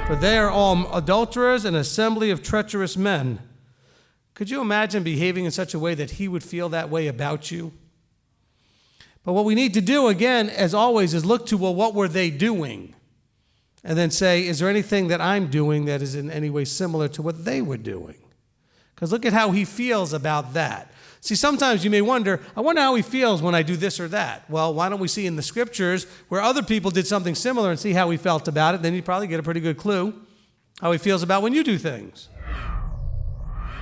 For they are all adulterers, an assembly of treacherous men. Could you imagine behaving in such a way that he would feel that way about you? But what we need to do, again, as always, is look to, well, what were they doing? And then say, is there anything that I'm doing that is in any way similar to what they were doing? Because look at how he feels about that. See, sometimes you may wonder, I wonder how he feels when I do this or that. Well, why don't we see in the scriptures where other people did something similar and see how he felt about it? Then you'd probably get a pretty good clue how he feels about when you do things.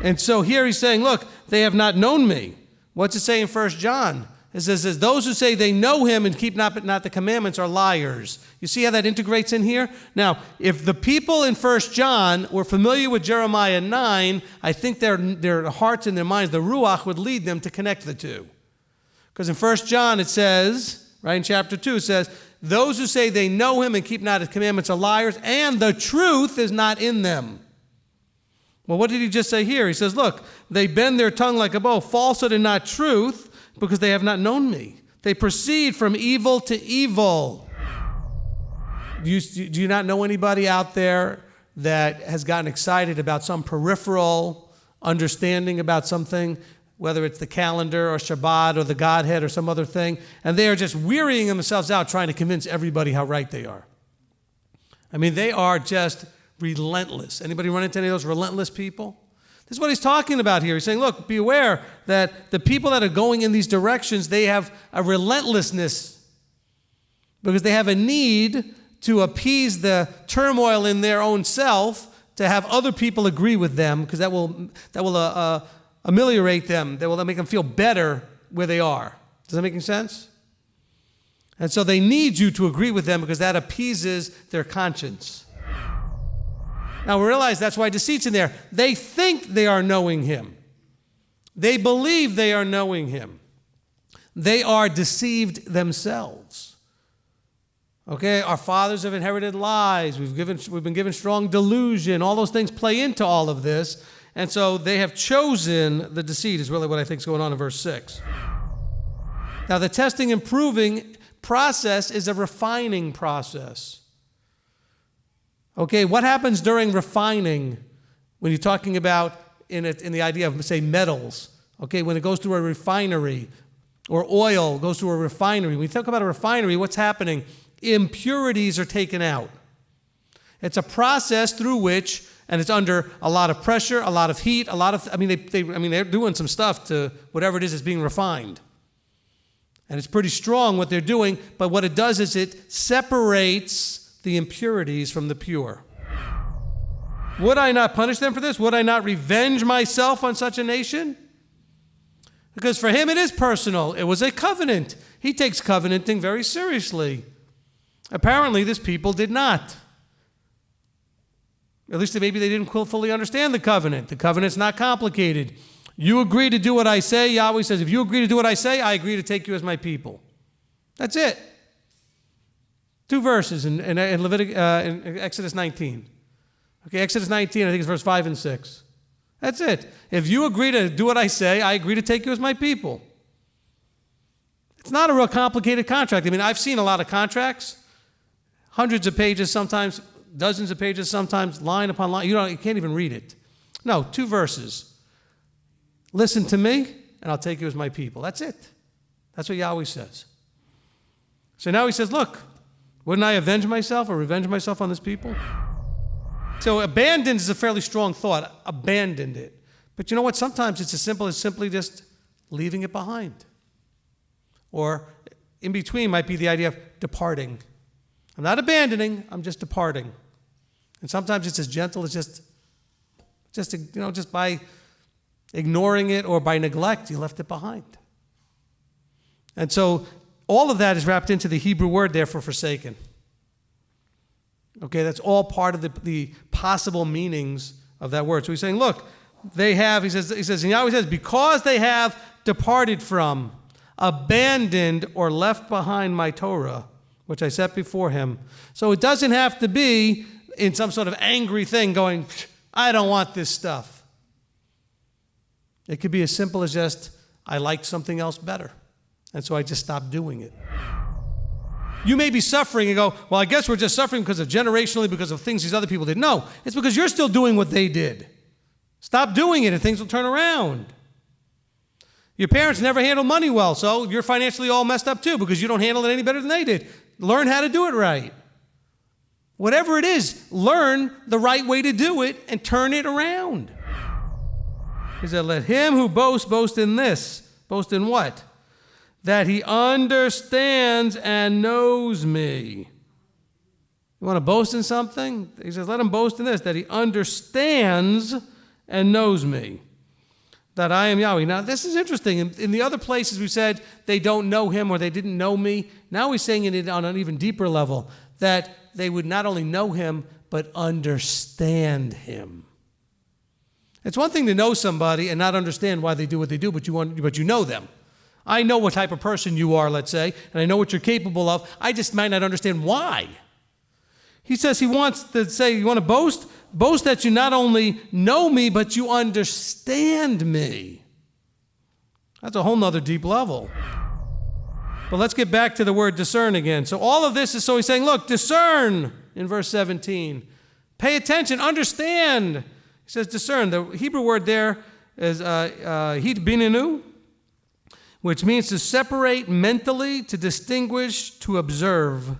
And so here he's saying, look, they have not known me. What's it say in 1 John? It says, those who say they know him and keep not the commandments are liars. You see how that integrates in here? Now, if the people in 1 John were familiar with Jeremiah 9, I think their hearts and their minds, the Ruach, would lead them to connect the two. Because in 1 John it says, right in chapter 2, it says, those who say they know him and keep not his commandments are liars, and the truth is not in them. Well, what did he just say here? He says, look, they bend their tongue like a bow, falsehood and not truth, because they have not known me. They proceed from evil to evil. Do you not know anybody out there that has gotten excited about some peripheral understanding about something, whether it's the calendar or Shabbat or the Godhead or some other thing, and they are just wearying themselves out trying to convince everybody how right they are? I mean, they are just relentless. Anybody run into any of those relentless people? This is what he's talking about here. He's saying, look, be aware that the people that are going in these directions, they have a relentlessness because they have a need to appease the turmoil in their own self, to have other people agree with them, because that will ameliorate them. That will make them feel better where they are. Does that make any sense? And so they need you to agree with them because that appeases their conscience. Now we realize that's why deceit's in there. They think they are knowing him. They believe they are knowing him. They are deceived themselves. Okay, our fathers have inherited lies. We've been given strong delusion. All those things play into all of this. And so they have chosen the deceit is really what I think is going on in verse 6. Now the testing and proving process is a refining process. Okay, what happens during refining when you're talking about in the idea of, say, metals? Okay, when it goes through a refinery or oil goes through a refinery. When you talk about a refinery, what's happening? Impurities are taken out. It's a process through which, and it's under a lot of pressure, a lot of heat, they're doing some stuff to whatever it is that's being refined. And it's pretty strong what they're doing, but what it does is it separates the impurities from the pure. Would I not punish them for this? Would I not revenge myself on such a nation? Because for him it is personal. It was a covenant. He takes covenanting very seriously. Apparently this people did not. At least maybe they didn't fully understand the covenant. The covenant's not complicated. You agree to do what I say, Yahweh says, if you agree to do what I say, I agree to take you as my people. That's it. 2 verses in Exodus 19. Okay, Exodus 19, I think it's verse 5 and 6. That's it. If you agree to do what I say, I agree to take you as my people. It's not a real complicated contract. I mean, I've seen a lot of contracts, hundreds of pages, sometimes dozens of pages, sometimes line upon line. You can't even read it. No, 2 verses. Listen to me, and I'll take you as my people. That's it. That's what Yahweh says. So now he says, look, wouldn't I avenge myself or revenge myself on this people? So abandoned is a fairly strong thought. Abandoned it. But you know what? Sometimes it's as simple as simply just leaving it behind. Or in between might be the idea of departing. I'm not abandoning, I'm just departing. And sometimes it's as gentle as just by ignoring it or by neglect, you left it behind. And so all of that is wrapped into the Hebrew word there for forsaken. Okay, that's all part of the possible meanings of that word. So he's saying, look, they have, he says, and Yahweh says, because they have departed from, abandoned, or left behind my Torah, which I set before him. So it doesn't have to be in some sort of angry thing going, I don't want this stuff. It could be as simple as just, I liked something else better. And so I just stopped doing it. You may be suffering and go, well, I guess we're just suffering because of generationally, because of things these other people did. No, it's because you're still doing what they did. Stop doing it and things will turn around. Your parents never handled money well, so you're financially all messed up too because you don't handle it any better than they did. Learn how to do it right. Whatever it is, learn the right way to do it and turn it around. He said, let him who boasts, boast in this. Boast in what? That he understands and knows me. You want to boast in something? He says, let him boast in this, that he understands and knows me. That I am Yahweh. Now, this is interesting. In the other places we said they don't know him or they didn't know me. Now he's saying it on an even deeper level, that they would not only know him, but understand him. It's one thing to know somebody and not understand why they do what they do, but you know them. I know what type of person you are, let's say, and I know what you're capable of. I just might not understand why. He says he wants to say, you want to boast? Boast that you not only know me, but you understand me. That's a whole nother deep level. But let's get back to the word discern again. So all of this is, so he's saying, look, discern in verse 17. Pay attention, understand. He says discern. The Hebrew word there is hitbinenu, which means to separate mentally, to distinguish, to observe.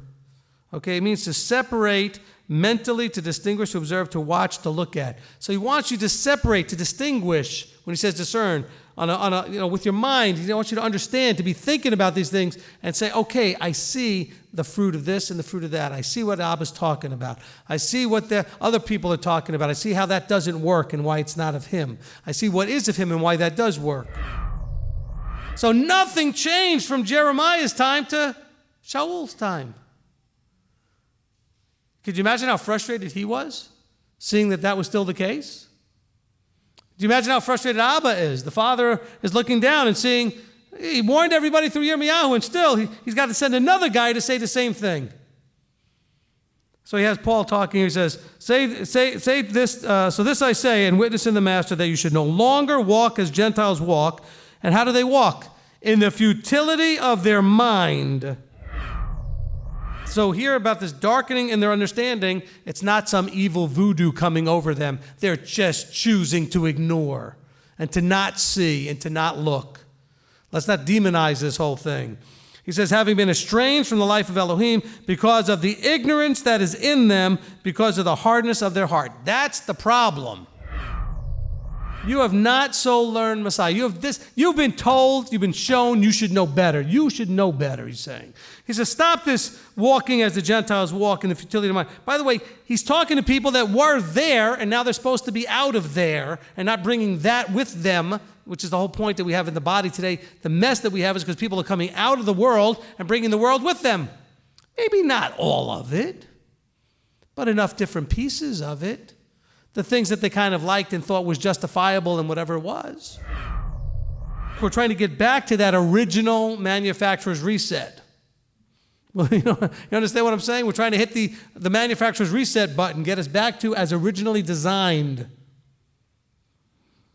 Okay, it means to separate mentally, to distinguish, to observe, to watch, to look at. So he wants you to separate, to distinguish, when he says discern, with your mind. He wants you to understand, to be thinking about these things and say, okay, I see the fruit of this and the fruit of that. I see what Abba's talking about. I see what the other people are talking about. I see how that doesn't work and why it's not of him. I see what is of him and why that does work. So nothing changed from Jeremiah's time to Shaul's time. Could you imagine how frustrated he was, seeing that was still the case? Do you imagine how frustrated Abba is? The father is looking down and seeing, he warned everybody through Yirmiyahu, and still he's got to send another guy to say the same thing. So he has Paul talking. He says, say this, so this I say and witness in the master that you should no longer walk as Gentiles walk. And how do they walk? In the futility of their mind. So here about this darkening in their understanding, it's not some evil voodoo coming over them. They're just choosing to ignore and to not see and to not look. Let's not demonize this whole thing. He says, having been estranged from the life of Elohim because of the ignorance that is in them, because of the hardness of their heart. That's the problem. You have not so learned Messiah. You've been told, you've been shown, you should know better. You should know better, he's saying. He says, stop this walking as the Gentiles walk in the futility of mind. By the way, he's talking to people that were there, and now they're supposed to be out of there and not bringing that with them, which is the whole point that we have in the body today. The mess that we have is because people are coming out of the world and bringing the world with them. Maybe not all of it, but enough different pieces of it. The things that they kind of liked and thought was justifiable and whatever it was. We're trying to get back to that original manufacturer's reset. Well, you understand what I'm saying? We're trying to hit the manufacturer's reset button, get us back to as originally designed.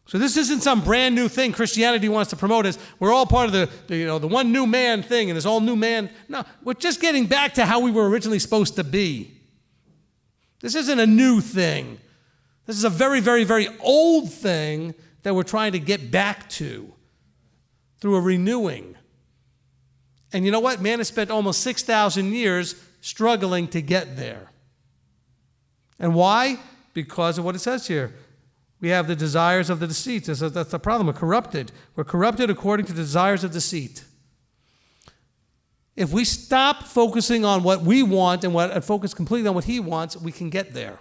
So this isn't some brand new thing Christianity wants to promote as we're all part of the one new man thing and this all new man. No, we're just getting back to how we were originally supposed to be. This isn't a new thing. This is a very, very, very old thing that we're trying to get back to through a renewing. And you know what? Man has spent almost 6,000 years struggling to get there. And why? Because of what it says here. We have the desires of the deceit. That's the problem. We're corrupted. We're corrupted according to the desires of deceit. If we stop focusing on what we want and focus completely on what he wants, we can get there.